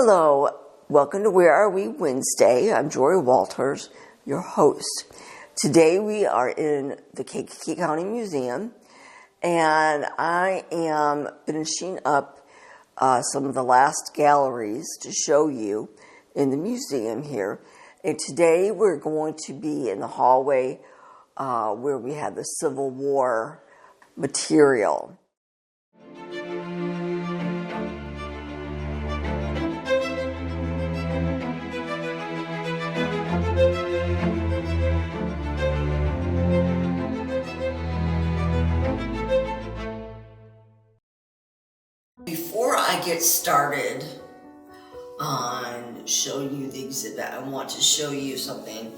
Hello, welcome to Where Are We Wednesday. I'm Jorie Walters, your host. Today we are in the Kankakee County Museum, and I am finishing up some of the last galleries to show you in the museum here. And today we're going to be in the hallway where we have the Civil War material. Before I get started on showing you the exhibit, I want to show you something.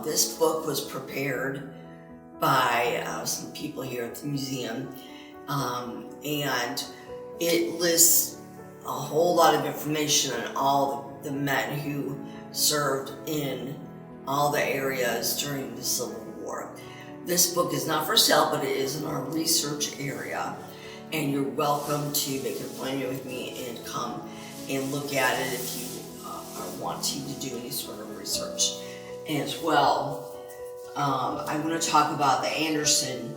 This book was prepared by some people here at the museum, and it lists a whole lot of information on all the men who served in all the areas during the Civil War. This book is not for sale, but it is in our research area. And you're welcome to make an appointment with me and come and look at it if you are wanting to do any sort of research. And as well, I'm going to talk about the Anderson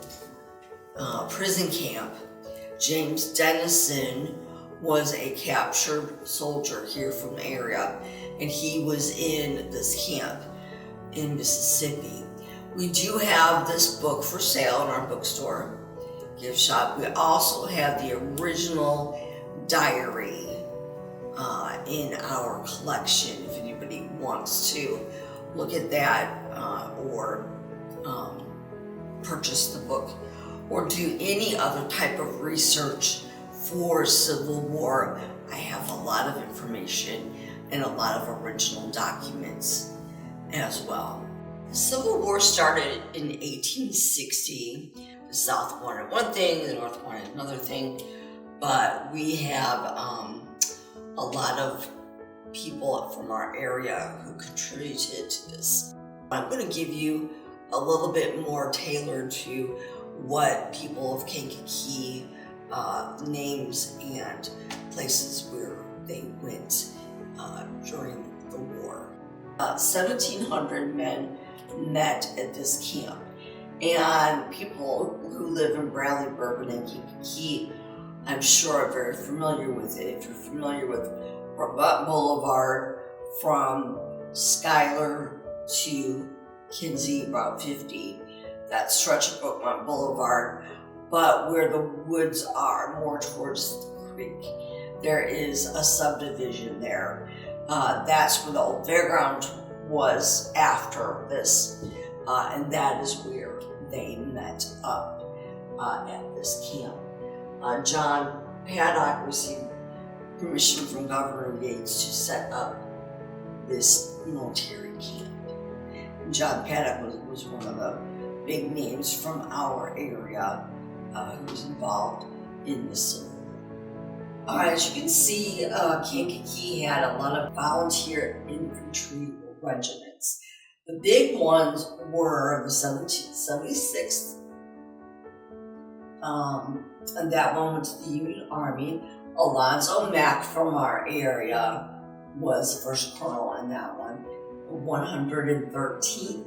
prison camp. James Dennison was a captured soldier here from the area, and he was in this camp in Mississippi. We do have this book for sale in our bookstore gift shop. We also have the original diary in our collection if anybody wants to look at that or purchase the book or do any other type of research for Civil War. I have a lot of information and a lot of original documents as well. The Civil War started in 1860. The South wanted one thing, the North wanted another thing, but we have a lot of people from our area who contributed to this. I'm going to give you a little bit more tailored to what people of Kankakee names and places where they went during the war. 1,700 men met at this camp. And people who live in Bradley, Bourbon, and Kankakee, I'm sure are very familiar with it. If you're familiar with Brabant Boulevard from Schuyler to Kinsey, Route 50, that stretch of Brabant Boulevard, but where the woods are more towards the creek, there is a subdivision there. That's where the old fairground was after this, and that is where they met up at this camp. John Paddock received permission from Governor Yates to set up this military camp. John Paddock was one of the big names from our area who was involved in the Civil War. As you can see, Kankakee had a lot of volunteer infantry regiments. The big ones were the 76th, and that one went to the Union Army. Alonzo Mack from our area was the first colonel in that one. The 113th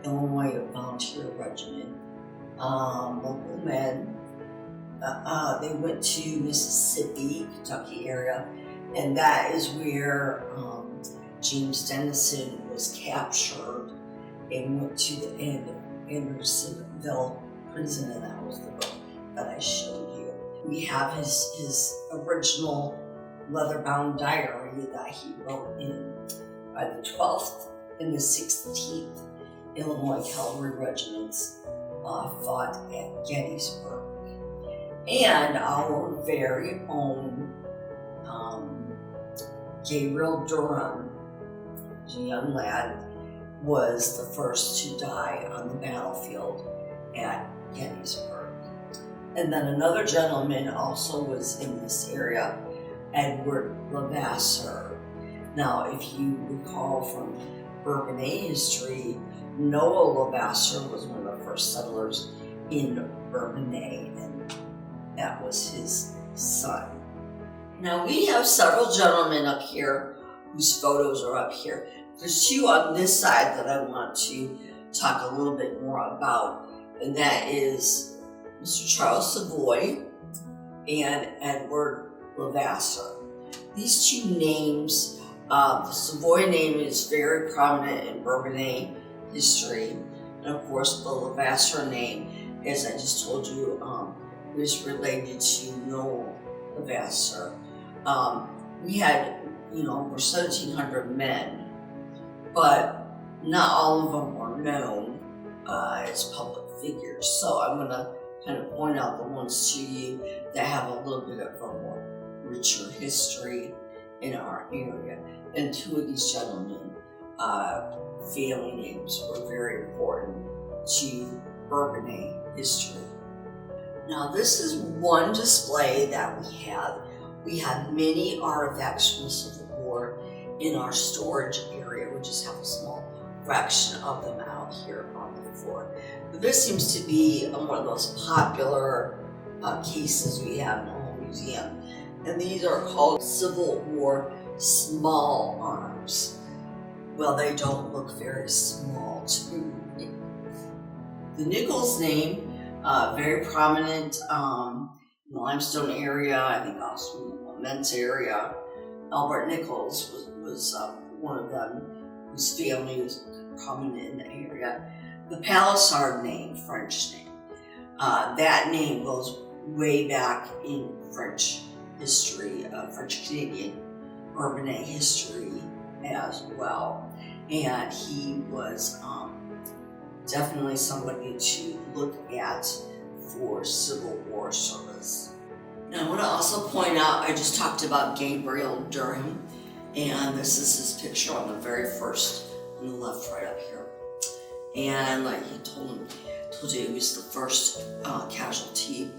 Illinois Volunteer Regiment. Local men, they went to Mississippi, Kentucky area, and that is where James Dennison was captured and went to the end of Andersonville prison, and that was the book that I showed you. We have his original leather-bound diary that he wrote in by the 12th and the 16th Illinois Cavalry Regiments fought at Gettysburg. And our very own Gabriel Durham, a young lad, was the first to die on the battlefield at Gettysburg. And then another gentleman also was in this area, Edward Levasseur. Now, if you recall from Bourbonnais history, Noah Levasseur was one of the first settlers in Bourbonnais, and that was his son. Now we have several gentlemen up here whose photos are up here. There's two on this side that I want to talk a little bit more about, and that is Mr. Charles Savoy and Edward Levasseur. These two names, the Savoy name is very prominent in Bourbonnais history, and of course the Levasseur name, as I just told you, is related to Noel Levasseur. We had, over 1,700 men, but not all of them were known as public figures. So I'm going to kind of point out the ones to you that have a little bit of a more richer history in our area. And two of these gentlemen, family names were very important to Bourbonnais history. Now this is one display that we have. We have many artifacts from the Civil War in our storage area. We just have a small fraction of them out here on the floor. But this seems to be one of the most popular cases we have in the whole museum. And these are called Civil War small arms. Well, they don't look very small to me. The Nichols name, very prominent in the Limestone area, I think also in the Laments area. Albert Nichols was one of them whose family was prominent in the area. The Palisade name, French name, that name goes way back in French history, French Canadian Bourbonnais history as well. And he was definitely somebody to look at for Civil War service. Now I want to also point out, I just talked about Gabriel Durham, and this is his picture on the very first, on the left right up here. And like he told you, he was the first casualty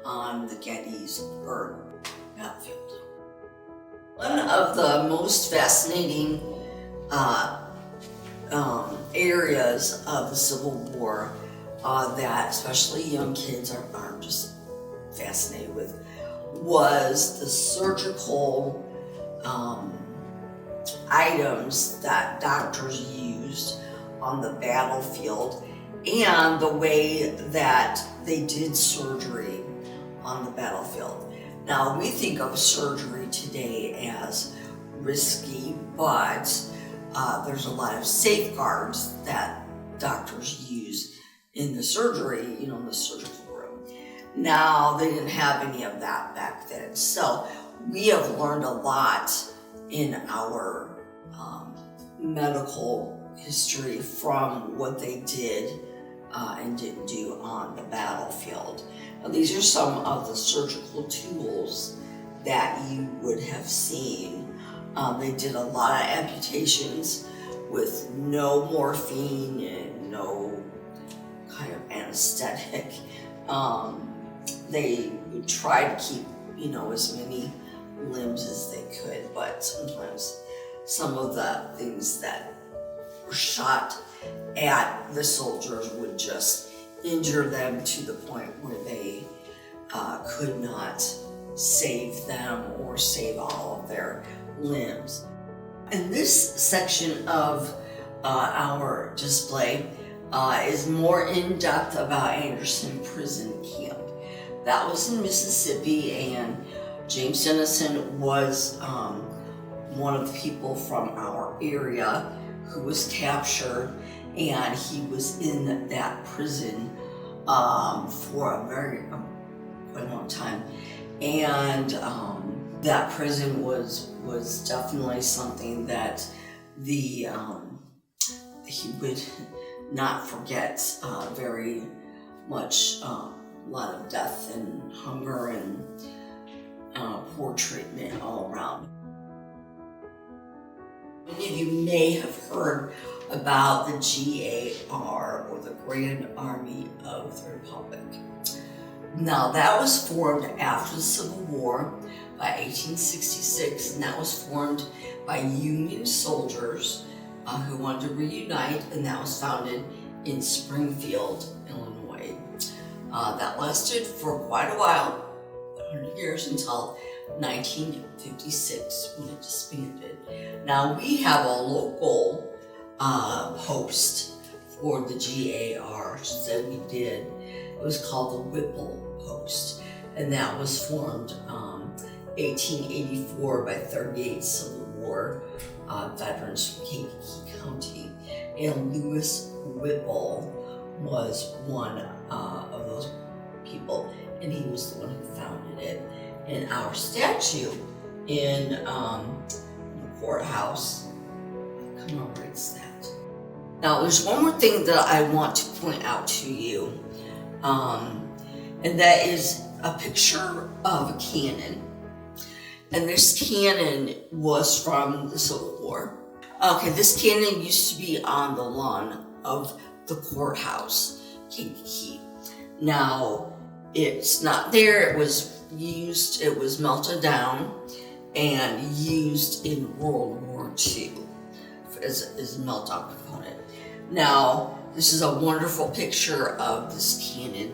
on the Gettysburg battlefield. One of the most fascinating areas of the Civil War that especially young kids are just fascinated with was the surgical items that doctors used on the battlefield and the way that they did surgery on the battlefield. Now we think of surgery today as risky, but there's a lot of safeguards that doctors use in the surgery, in the surgical room. Now, they didn't have any of that back then. So we have learned a lot in our medical history from what they did and didn't do on the battlefield. Now, these are some of the surgical tools that you would have seen. They did a lot of amputations with no morphine and no kind of anesthetic. They would try to keep, as many limbs as they could, but sometimes some of the things that were shot at the soldiers would just injure them to the point where they could not save them or save all of their limbs. And this section of our display is more in depth about Anderson Prison Camp. That was in Mississippi, and James Dennison was one of the people from our area who was captured, and he was in that prison for a quite a long time. And that prison was definitely something that he would not forget very much. A lot of death and hunger and poor treatment all around. Many of you may have heard about the GAR, or the Grand Army of the Republic. Now that was formed after the Civil War by 1866, and that was formed by Union soldiers who wanted to reunite, and that was founded in Springfield, Illinois. That lasted for quite a while, 100 years, until 1956 when it disbanded. Now we have a local post for the GARs that we did. It was called the Whipple Post, and that was formed 1884 by 38 Civil War veterans from Kankakee County, and Lewis Whipple was one of those people, and he was the one who founded it. And our statue in the courthouse commemorates that. Now, there's one more thing that I want to point out to you, and that is a picture of a cannon. And this cannon was from the Civil War. Okay, this cannon used to be on the lawn of the courthouse, Kankakee. Now, it's not there. It was used, it was melted down and used in World War II as a melt-down component. Now, this is a wonderful picture of this cannon.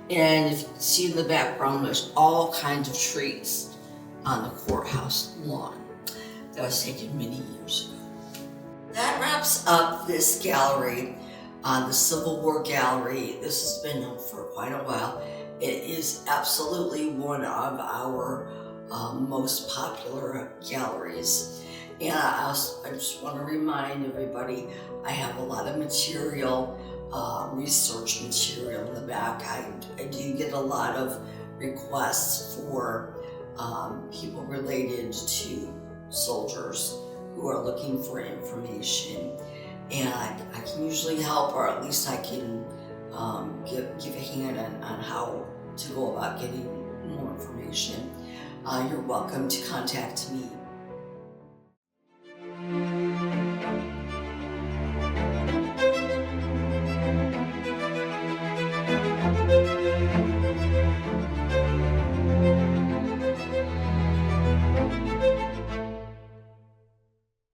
And if you can see in the background, there's all kinds of trees on the courthouse lawn. That was taken many years ago. That wraps up this gallery, the Civil War Gallery. This has been known for quite a while. It is absolutely one of our most popular galleries. And I just want to remind everybody, I have a lot of material, research material in the back. I do get a lot of requests for people related to soldiers who are looking for information, and I can usually help, or at least I can give a hand on how to go about getting more information. You're welcome to contact me